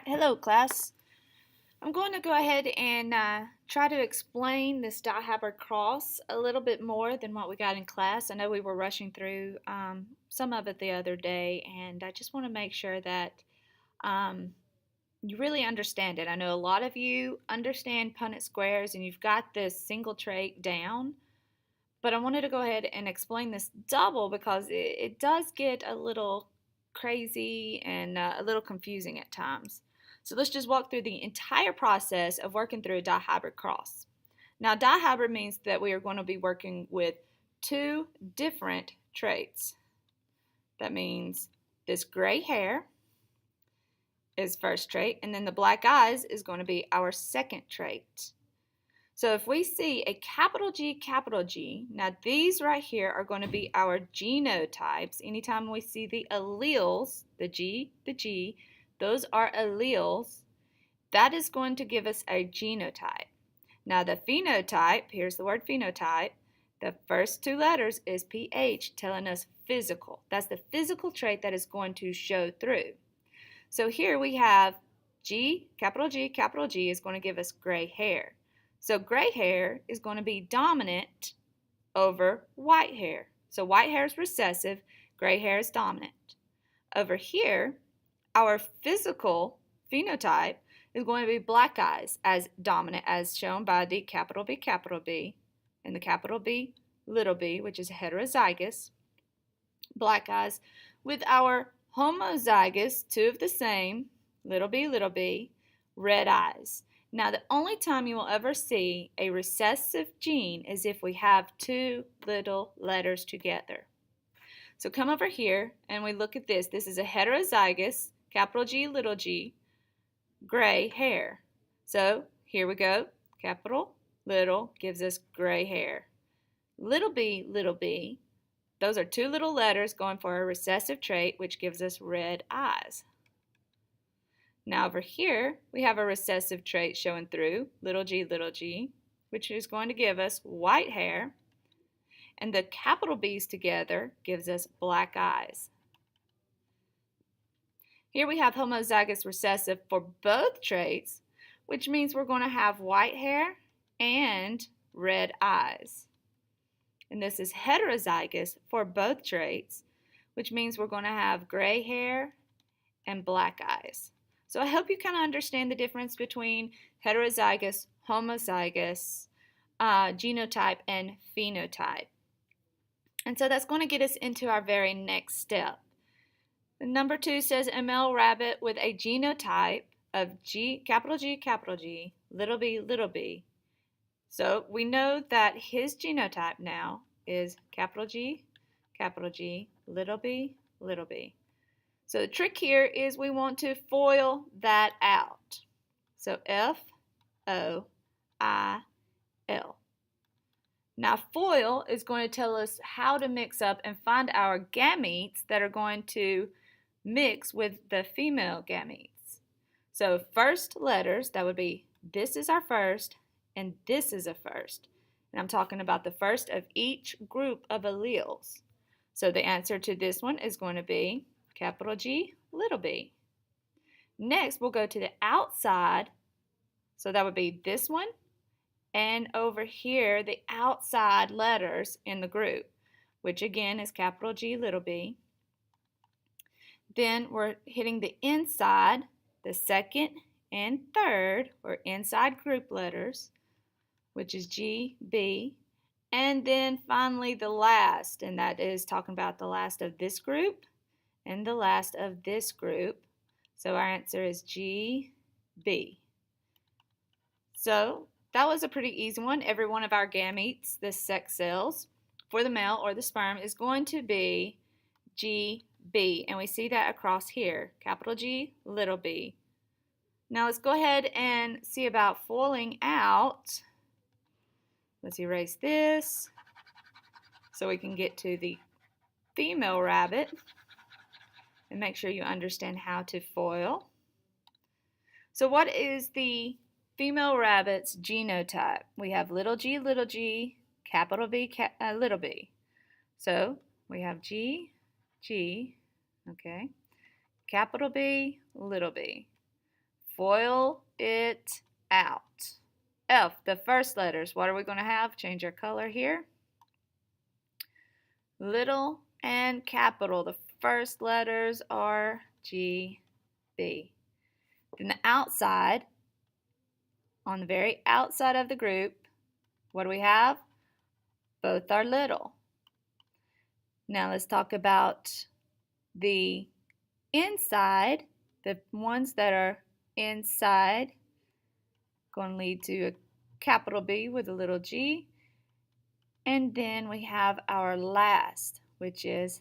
Hello class. I'm going to go ahead and try to explain this dihybrid cross a little bit more than what we got in class. I know we were rushing through some of it the other day, and I just want to make sure that um, you really understand it. I know a lot of you understand Punnett squares and you've got this single trait down, but I wanted to go ahead and explain this double because it does get a little crazy and a little confusing at times. So let's just walk through the entire process of working through a dihybrid cross. Now, dihybrid means that we are going to be working with two different traits. That means this gray hair is first trait, and then the black eyes is going to be our second trait. So if we see a capital G, now these right here are going to be our genotypes. Anytime we see the alleles, the G, those are alleles, that is going to give us a genotype. Now the phenotype, here's the word phenotype, the first two letters is PH, telling us physical. That's the physical trait that is going to show through. So here we have capital G is going to give us gray hair. So gray hair is going to be dominant over white hair. So white hair is recessive, gray hair is dominant. Over here, our physical phenotype is going to be black eyes as dominant, as shown by the capital B, and the capital B, little b, which is heterozygous, black eyes, with our homozygous, two of the same, little b, red eyes. Now, the only time you will ever see a recessive gene is if we have two little letters together. So come over here and we look at this. This is a heterozygous, capital G, gray hair. So here we go. Capital, little gives us gray hair. Little b, those are two little letters going for a recessive trait, which gives us red eyes. Now over here, we have a recessive trait showing through, little g, which is going to give us white hair. And the capital B's together gives us black eyes. Here we have homozygous recessive for both traits, which means we're going to have white hair and red eyes. And this is heterozygous for both traits, which means we're going to have gray hair and black eyes. So I hope you kind of understand the difference between heterozygous, homozygous, genotype, and phenotype. And so that's going to get us into our very next step. Number 2 says a male rabbit with a genotype of capital G, little b. So we know that his genotype now is capital G, little b. So the trick here is we want to FOIL that out. So FOIL. Now FOIL is going to tell us how to mix up and find our gametes that are going to mix with the female gametes. So first letters, that would be this is our first and this is a first. And I'm talking about the first of each group of alleles. So the answer to this one is going to be capital G, little b. Next, we'll go to the outside. So that would be this one. And over here, the outside letters in the group, which again is capital G, little b. Then we're hitting the inside, the second and third, or inside group letters, which is G, B. And then finally the last, and that is talking about the last of this group and the last of this group. So our answer is G, B. So that was a pretty easy one. Every one of our gametes, the sex cells, for the male or the sperm, is going to be G, B. And we see that across here, capital G, little b. Now let's go ahead and see about FOILing out. Let's erase this so we can get to the female rabbit. And make sure you understand how to FOIL. So what is the female rabbit's genotype? We have little g, capital B, little b. So we have G, okay, capital B, little b. FOIL it out. F, the first letters. What are we going to have? Change our color here. Little and capital. The first letters are G, B. Then the outside, on the very outside of the group, what do we have? Both are little. Now let's talk about the inside. The ones that are inside going to lead to a capital B with a little g. And then we have our last, which is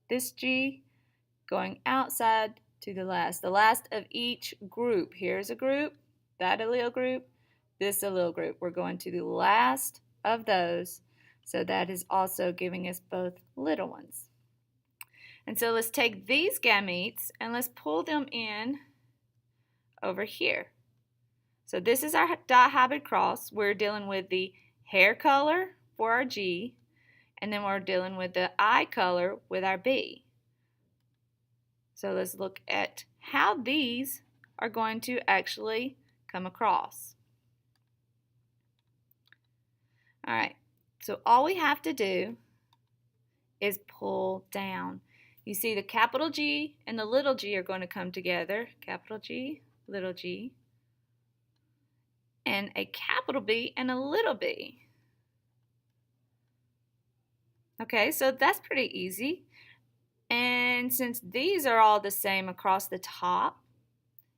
this G going outside to the last. The last of each group. Here's a group, that allele group, this allele group. We're going to the last of those. So that is also giving us both little ones. And so let's take these gametes and let's pull them in over here. So this is our dihybrid cross. We're dealing with the hair color for our G, and then we're dealing with the eye color with our B. So let's look at how these are going to actually come across. All right, so all we have to do is pull down. You see the capital G and the little g are going to come together. Capital G, little g. And a capital B and a little b. Okay, so that's pretty easy. And since these are all the same across the top,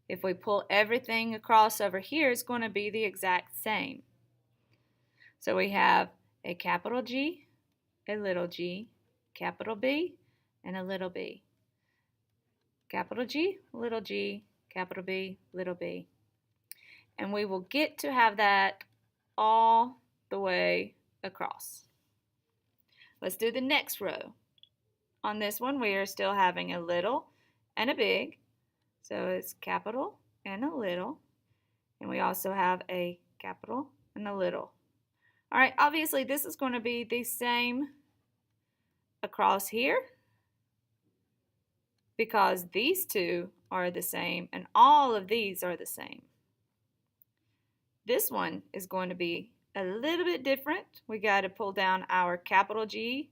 if we pull everything across over here, it's going to be the exact same. So we have a capital G, a little g, capital B, and a little b. Capital G, capital B, little b. And we will get to have that all the way across. Let's do the next row. On this one, we are still having a little and a big. So it's capital and a little. And we also have a capital and a little. All right, obviously this is going to be the same across here because these two are the same and all of these are the same. This one is going to be a little bit different. We got to pull down our capital G.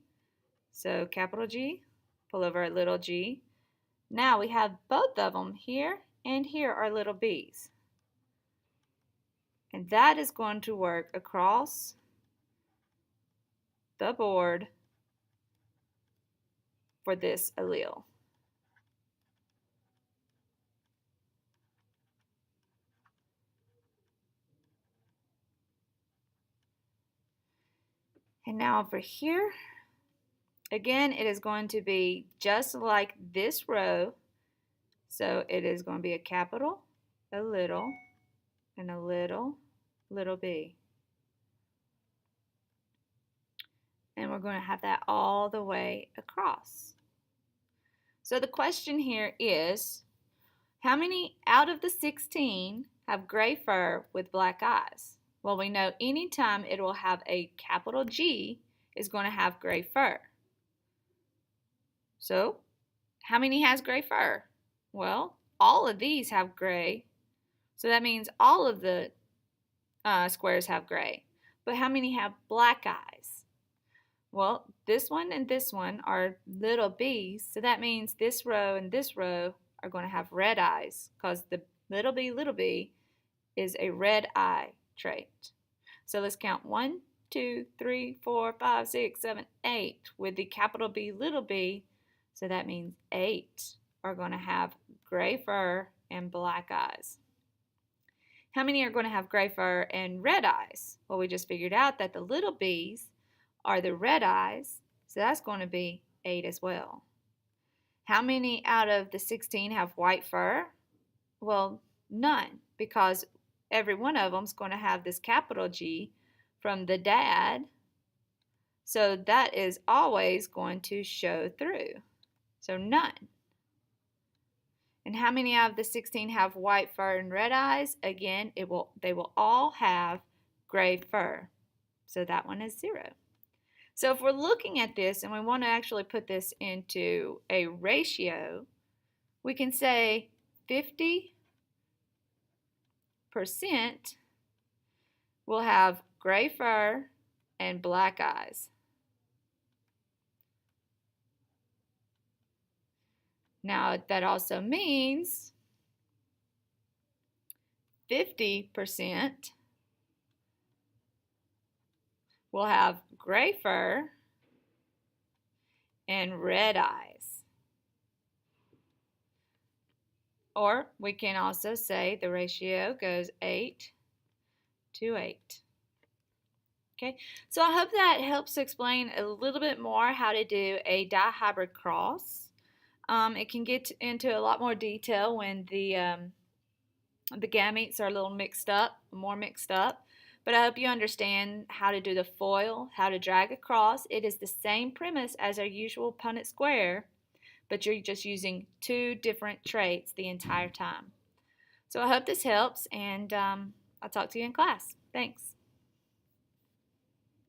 So capital G, pull over a little g. Now we have both of them here and here are little b's. And that is going to work across the board for this allele. And now over here, again, it is going to be just like this row. So it is going to be a capital, a little, and a little, little b. And we're going to have that all the way across. So the question here is, how many out of the 16 have gray fur with black eyes? Well, we know anytime it will have a capital G is going to have gray fur. So, how many has gray fur? Well, all of these have gray. So that means all of the squares have gray. But how many have black eyes? Well, this one and this one are little b's. So that means this row and this row are going to have red eyes because the little b is a red eye trait. So let's count 1, 2, 3, 4, 5, 6, 7, 8 with the capital B, little b. So that means 8 are going to have gray fur and black eyes. How many are going to have gray fur and red eyes? Well, we just figured out that the little b's are the red eyes, so that's going to be 8 as well. How many out of the 16 have white fur? Well, none, because every one of them is going to have this capital G from the dad, so that is always going to show through. So none. And how many out of the 16 have white fur and red eyes? Again, they will all have gray fur. So that one is 0. So if we're looking at this and we want to actually put this into a ratio, we can say 50 will have gray fur and black eyes. Now that also means 50% will have gray fur and red eyes. Or we can also say the ratio goes 8 to 8. Okay, so I hope that helps explain a little bit more how to do a dihybrid cross. It can get into a lot more detail when the gametes are a little more mixed up. But I hope you understand how to do the foil, how to drag across. It is the same premise as our usual Punnett square, but you're just using two different traits the entire time. So I hope this helps, and I'll talk to you in class. Thanks.